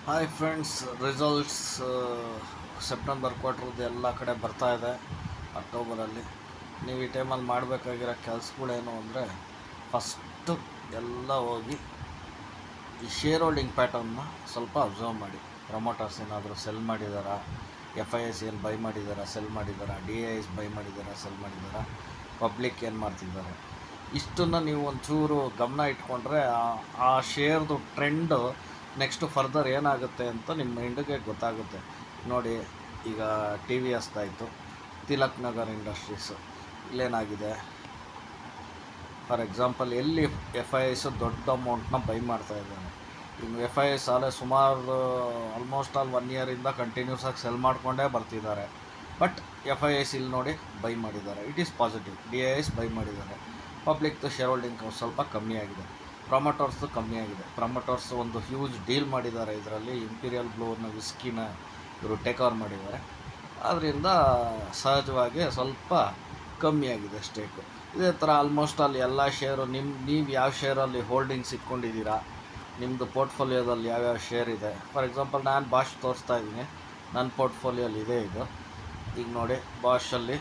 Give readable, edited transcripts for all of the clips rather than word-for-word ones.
Hi friends, results September ಕ್ವಾರ್ಟ್ರದ್ದು ಎಲ್ಲ ಕಡೆ ಬರ್ತಾ ಇದೆ ಅಕ್ಟೋಬರಲ್ಲಿ. ನೀವು ಈ ಟೈಮಲ್ಲಿ ಮಾಡಬೇಕಾಗಿರೋ ಕೆಲಸಗಳೇನು ಅಂದರೆ, ಫಸ್ಟು ಎಲ್ಲ ಹೋಗಿ ಈ ಶೇರ್ ಹೋಲ್ಡಿಂಗ್ ಪ್ಯಾಟರ್ನ್ನ ಸ್ವಲ್ಪ ಅಬ್ಸರ್ವ್ ಮಾಡಿ. ಪ್ರಮೋಟರ್ಸ್ ಏನಾದರೂ ಸೆಲ್ ಮಾಡಿದಾರಾ, ಎಫ್ ಐ ಎಸ್ ಏನು ಬೈ ಮಾಡಿದಾರಾ, ಸೆಲ್ ಮಾಡಿದಾರಾ, ಡಿ ಐ ಎಸ್ ಬೈ ಮಾಡಿದಾರಾ, ಸೆಲ್ ಮಾಡಿದಾರಾ, ಪಬ್ಲಿಕ್ ಏನು ಮಾಡ್ತಿದ್ದಾರೆ, ಇಷ್ಟನ್ನು ನೀವು ಒಂಚೂರು ಗಮನ ಇಟ್ಕೊಂಡ್ರೆ ಆ ಶೇರ್ದು ಟ್ರೆಂಡು ನೆಕ್ಸ್ಟು ಫರ್ದರ್ ಏನಾಗುತ್ತೆ ಅಂತ ನಿಮ್ಮ ಮೈಂಡಿಗೆ ಗೊತ್ತಾಗುತ್ತೆ. ನೋಡಿ, ಈಗ ಟಿ ವಿ ಎಸ್ದಾಯಿತು, ತಿಲಕ್ ನಗರ್ ಇಂಡಸ್ಟ್ರೀಸು, ಇಲ್ಲೇನಾಗಿದೆ, ಫಾರ್ ಎಕ್ಸಾಂಪಲ್ ಎಲ್ಲಿ ಎಫ್ ಐ ಎಸ್ ದೊಡ್ಡ ಅಮೌಂಟ್ನ ಬೈ ಮಾಡ್ತಾ ಇದ್ದಾರೆ. ಇನ್ನು ಎಫ್ ಐ ಎಸ್ ಅಲ್ಲೇ ಸುಮಾರು ಆಲ್ಮೋಸ್ಟ್ ಆಲ್ 1 ಇಯರಿಂದ ಕಂಟಿನ್ಯೂಸ್ ಆಗಿ ಸೆಲ್ ಮಾಡಿಕೊಂಡೇ ಬರ್ತಿದ್ದಾರೆ. ಬಟ್ ಎಫ್ ಐ ಎಸ್ ಇಲ್ಲಿ ನೋಡಿ ಬೈ ಮಾಡಿದ್ದಾರೆ, it is positive. D I S by ಮಾಡಿದ್ದಾರೆ. ಪಬ್ಲಿಕ್ದು ಶೇರ್ ಹೋಲ್ಡಿಂಗ್ ಸ್ವಲ್ಪ ಕಮ್ಮಿ ಆಗಿದೆ, ಪ್ರಮೋಟರ್ಸ್ದು ಕಮ್ಮಿ ಆಗಿದೆ. ಪ್ರಮೋಟರ್ಸ್ ಒಂದು ಹ್ಯೂಜ್ ಡೀಲ್ ಮಾಡಿದ್ದಾರೆ, ಇದರಲ್ಲಿ ಇಂಪೀರಿಯಲ್ ಬ್ಲೂನ ವಿಸ್ಕಿನ ಇವರು ಟೇಕ್ ಓವರ್ ಮಾಡಿದ್ದಾರೆ. ಆದ್ದರಿಂದ ಸಹಜವಾಗಿ ಸ್ವಲ್ಪ ಕಮ್ಮಿ ಆಗಿದೆ ಸ್ಟೇಕು. ಇದೇ ಥರ ಆಲ್ಮೋಸ್ಟ್ ಅಲ್ಲಿ ಎಲ್ಲ ಶೇರು ನೀವು ಯಾವ ಶೇರಲ್ಲಿ ಹೋಲ್ಡಿಂಗ್ಸ್ ಇಟ್ಕೊಂಡಿದ್ದೀರಾ, ನಿಮ್ಮದು ಪೋರ್ಟ್ಫೋಲಿಯೋದಲ್ಲಿ ಯಾವ್ಯಾವ ಶೇರ್ ಇದೆ. ಫಾರ್ ಎಕ್ಸಾಂಪಲ್ ನಾನು ಬಾಷ್ ತೋರಿಸ್ತಾ ಇದ್ದೀನಿ, ನನ್ನ ಪೋರ್ಟ್ಫೋಲಿಯೋಲ್ಲಿ ಇದೆ ಇದು. ಈಗ ನೋಡಿ, ಬಾಷಲ್ಲಿ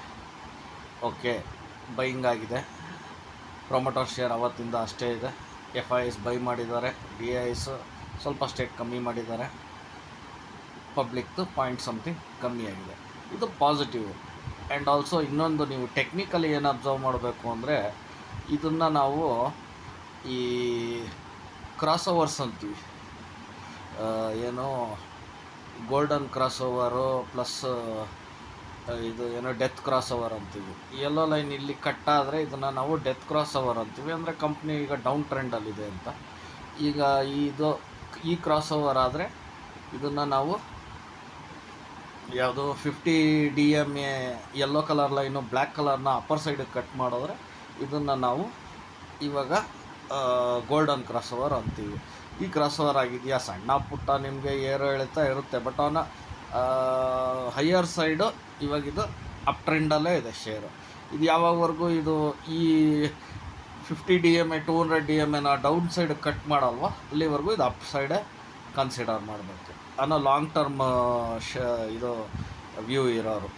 ಓಕೆ ಬೈಯಿಂಗ್ ಆಗಿದೆ. ಪ್ರೊಮೋಟರ್ ಶೇರ್ ಅವತ್ತಿಂದ ಅಷ್ಟೇ ಇದೆ. ಎಫ್ ಐ ಎಸ್ ಬೈ ಮಾಡಿದ್ದಾರೆ, ಡಿ ಐ ಎಸ್ ಸ್ವಲ್ಪ ಸ್ಟೇಕ್ ಕಮ್ಮಿ ಮಾಡಿದ್ದಾರೆ, ಪಬ್ಲಿಕ್ದು ಪಾಯಿಂಟ್ ಸಮಥಿಂಗ್ ಕಮ್ಮಿ ಆಗಿದೆ. ಇದು ಪಾಸಿಟಿವ್. ಆ್ಯಂಡ್ ಆಲ್ಸೋ ಇನ್ನೊಂದು, ನೀವು ಟೆಕ್ನಿಕಲಿ ಏನು ಅಬ್ಸರ್ವ್ ಮಾಡಬೇಕು ಅಂದರೆ, ಇದನ್ನು ನಾವು ಈ ಕ್ರಾಸ್ ಓವರ್ಸ್ ಅಂತೀವಿ. ಏನು ಗೋಲ್ಡನ್ ಕ್ರಾಸ್ ಓವರು ಪ್ಲಸ್ ಇದು ಏನೋ ಡೆತ್ ಕ್ರಾಸ್ ಓವರ್ ಅಂತೀವಿ. ಯೆಲ್ಲೋ ಲೈನ್ ಇಲ್ಲಿ ಕಟ್ಟಾದರೆ ಇದನ್ನು ನಾವು ಡೆತ್ ಕ್ರಾಸ್ ಓವರ್ ಅಂತೀವಿ. ಅಂದರೆ ಕಂಪ್ನಿ ಈಗ ಡೌನ್ ಟ್ರೆಂಡಲ್ಲಿದೆ ಅಂತ. ಈಗ ಈ ಕ್ರಾಸ್ ಓವರ್ ಆದರೆ ಇದನ್ನು ನಾವು ಯಾವುದು 50 DMA yellow colour line black ಕಲರ್ನ ಅಪ್ಪರ್ ಸೈಡಿಗೆ ಕಟ್ ಮಾಡಿದ್ರೆ ಇದನ್ನು ನಾವು ಇವಾಗ ಗೋಲ್ಡನ್ ಕ್ರಾಸ್ ಓವರ್ ಅಂತೀವಿ. ಈ ಕ್ರಾಸ್ ಓವರ್ ಆಗಿದೆಯಾ, ಸಣ್ಣ ಪುಟ್ಟ ನಿಮಗೆ ಏರೋ ಎಳಿತಾ ಇರುತ್ತೆ. ಬಟ್ ಅವನ ಹೈಯರ್ ಸೈಡು ಇವಾಗಿದು ಅಪ್ ಟ್ರೆಂಡಲ್ಲೇ ಇದೆ ಶೇರು. ಇದು ಯಾವಾಗವರೆಗೂ ಇದು ಈ 50 DMA 200 DMAನ ಡೌನ್ ಸೈಡ್ ಕಟ್ ಮಾಡಲ್ವ, ಅಲ್ಲಿವರೆಗೂ ಇದು ಅಪ್ ಸೈಡೇ ಕನ್ಸಿಡರ್ ಮಾಡಬೇಕು ಅನ್ನೋ ಲಾಂಗ್ ಟರ್ಮ್ ಇದು ವ್ಯೂ ಇರೋರು.